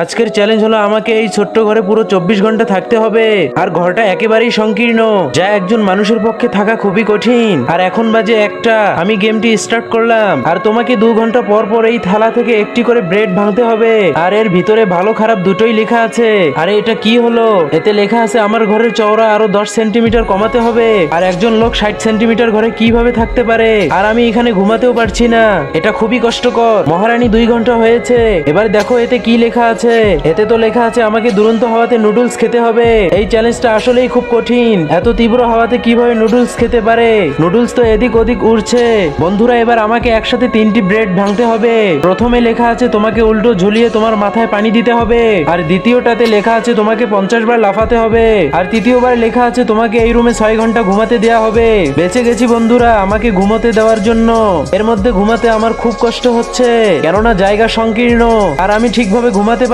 আজকের চ্যালেঞ্জ হলো আমাকে এই ছোট্ট ঘরে পুরো 24 ঘন্টা থাকতে হবে। আর ঘরটা একেবারেই সংকীর্ণ, যা একজন মানুষের পক্ষে থাকা খুবই কঠিন। আর এখন বাজে 1টা, আমি গেমটি স্টার্ট করলাম। আর তোমাকে 2 ঘন্টা পর পর এই থালা থেকে একটি করে ব্রেড ভাঙতে হবে। আর এর ভিতরে ভালো খারাপ দুটোই লেখা আছে। আরে এটা কি হলো? এতে লেখা আছে আমার ঘরের চওড়া আরো 10 সেন্টিমিটার কমাতে হবে। আর একজন লোক 60 সেন্টিমিটার ঘরে কিভাবে থাকতে পারে? আর আমি এখানে ঘুমাতেও পারছি না, এটা খুবই কষ্টকর। মহারানী 2 ঘন্টা হয়েছে, এবার দেখো এতে কি লেখা আছে। এতে তো লেখা আছে আমাকে দুরন্ত হাওয়াতে নুডলস খেতে হবে। এই চ্যালেঞ্জটা আসলেই খুব কঠিন। এত তীব্র হাওয়াতে কিভাবে নুডলস খেতে পারে? নুডলস তো এদিক ওদিক উড়ছে। বন্ধুরা, এবার আমাকে একসাথে 3টি ব্রেড ভাঙতে হবে। প্রথমে লেখা আছে তোমাকে উল্টো ঝুলিয়ে তোমার মাথায় পানি দিতে হবে। আর দ্বিতীয়টাতে লেখা আছে তোমাকে 50 বার লাফাতে হবে। আর তৃতীয়বার লেখা আছে তোমাকে এই রুমে 6 ঘন্টা ঘুমাতে দেওয়া হবে। বেঁচে গেছি বন্ধুরা, আমাকে ঘুমোতে দেওয়ার জন্য। এর মধ্যে ঘুমাতে আমার খুব কষ্ট হচ্ছে, কেননা জায়গা সংকীর্ণ আর আমি ঠিকভাবে ঘুমাতে